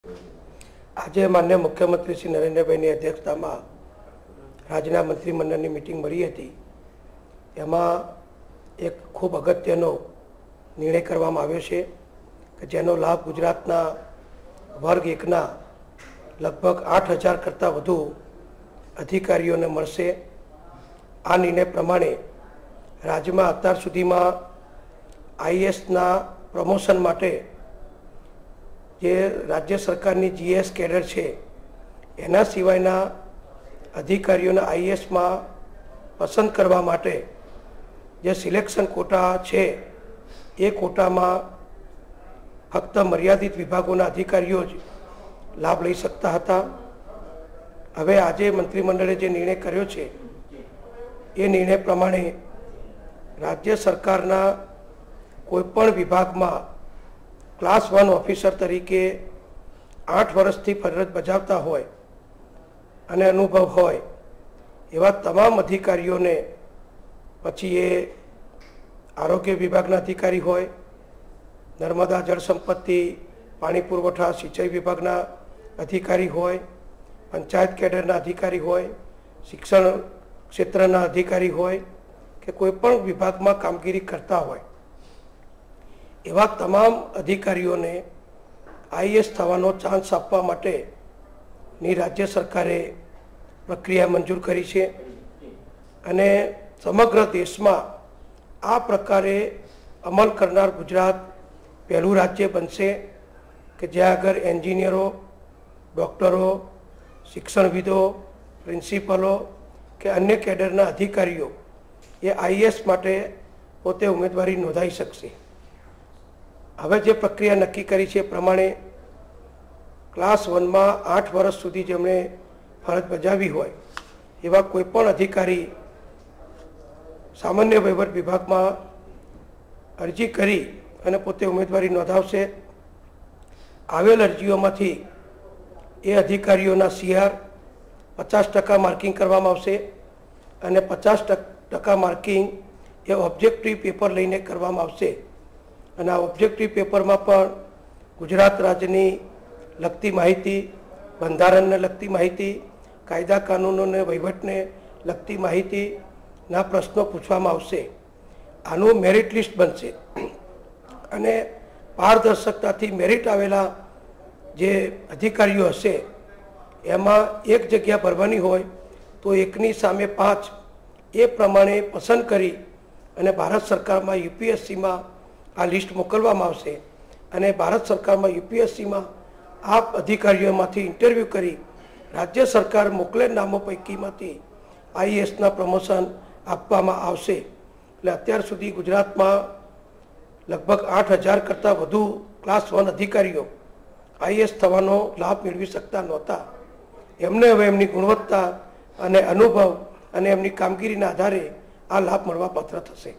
આજે माननीय मुख्यमंत्री श्री नरेन्द्रभाईની અધ્યક્ષતામાં રાજ્યના મંત્રીમંડળની મીટિંગ મળી હતી। એમાં એક ખૂબ અગત્યનો નિર્ણય કરવામાં આવ્યો છે કે જેનો લાભ ગુજરાતના વર્ગ 1ના લગભગ 8,000 કરતાં વધુ અધિકારીઓને મળશે। આ નિર્ણય પ્રમાણે રાજ્યમાં અત્યાર સુધીમાં આઈએએસના પ્રમોશન માટે જે રાજ્ય સરકારની જીએસ કેડર છે એના સિવાયના અધિકારીઓને આઈએએસમાં પસંદ કરવા માટે જે સિલેક્શન કોટા છે એ કોટામાં ફક્ત મર્યાદિત વિભાગોના અધિકારીઓ જ લાભ લઈ શકતા હતા। હવે આજે મંત્રીમંડળે જે નિર્ણય કર્યો છે એ નિર્ણય પ્રમાણે રાજ્ય સરકારના કોઈપણ વિભાગમાં ક્લાસ 1 ઓફિસર તરીકે 8 વર્ષથી ફરજ બજાવતા હોય અને અનુભવ હોય એવા તમામ અધિકારીઓને, પછી એ આરોગ્ય વિભાગના અધિકારી હોય, નર્મદા જળ સંપત્તિ, પાણી પુરવઠા સિંચાઈ વિભાગના અધિકારી હોય, પંચાયત કેડરના અધિકારી હોય, શિક્ષણ ક્ષેત્રના અધિકારી હોય કે કોઈપણ વિભાગમાં કામગીરી કરતા હોય એવા તમામ અધિકારીઓને આઈએએસ થવાનો ચાન્સ આપવા માટેની રાજ્ય સરકારે પ્રક્રિયા મંજૂર કરી છે અને સમગ્ર દેશમાં આ પ્રકારે અમલ કરનાર ગુજરાત પહેલું રાજ્ય બનશે કે જ્યાં આગળ એન્જિનિયરો, ડૉક્ટરો, શિક્ષણવિદો, પ્રિન્સિપલો કે અન્ય કેડરના અધિકારીઓ એ આઈએએસ માટે પોતે ઉમેદવારી નોંધાવી શકશે। હવે જે પ્રક્રિયા નક્કી કરી છે એ પ્રમાણે ક્લાસ 1માં 8 વર્ષ સુધી જેમણે ફરજ બજાવી હોય એવા કોઈપણ અધિકારી સામાન્ય વહીવટ વિભાગમાં અરજી કરી અને પોતે ઉમેદવારી નોંધાવશે। આવેલ અરજીઓમાંથી એ અધિકારીઓના CR 50% માર્કિંગ કરવામાં આવશે અને 50% માર્કિંગ એ ઓબ્જેક્ટિવ પેપર લઈને કરવામાં આવશે અને આ ઓબ્જેક્ટિવ પેપરમાં પણ ગુજરાત રાજ્યની લગતી માહિતી, બંધારણને લગતી માહિતી, કાયદા કાનૂનોને વહીવટને લગતી માહિતીના પ્રશ્નો પૂછવામાં આવશે। આનું મેરિટ લિસ્ટ બનશે અને પારદર્શકતાથી મેરિટ આવેલા જે અધિકારીઓ હશે એમાં એક જગ્યા ભરવાની હોય તો એકની સામે 5 એ પ્રમાણે પસંદ કરી અને ભારત સરકારમાં યુપીએસસીમાં આ લિસ્ટ મોકલવામાં આવશે અને ભારત સરકારમાં યુપીએસસીમાં આ અધિકારીઓમાંથી ઇન્ટરવ્યૂ કરી રાજ્ય સરકાર મોકલેલ નામો પૈકીમાંથી આઈએએસના પ્રમોશન આપવામાં આવશે। એટલે અત્યાર સુધી ગુજરાતમાં લગભગ 8,000 કરતાં વધુ ક્લાસ 1 અધિકારીઓ આઈએએસ થવાનો લાભ મેળવી શકતા નહોતા। એમને હવે એમની ગુણવત્તા અને અનુભવ અને એમની કામગીરીના આધારે આ લાભ મળવા પાત્ર થશે।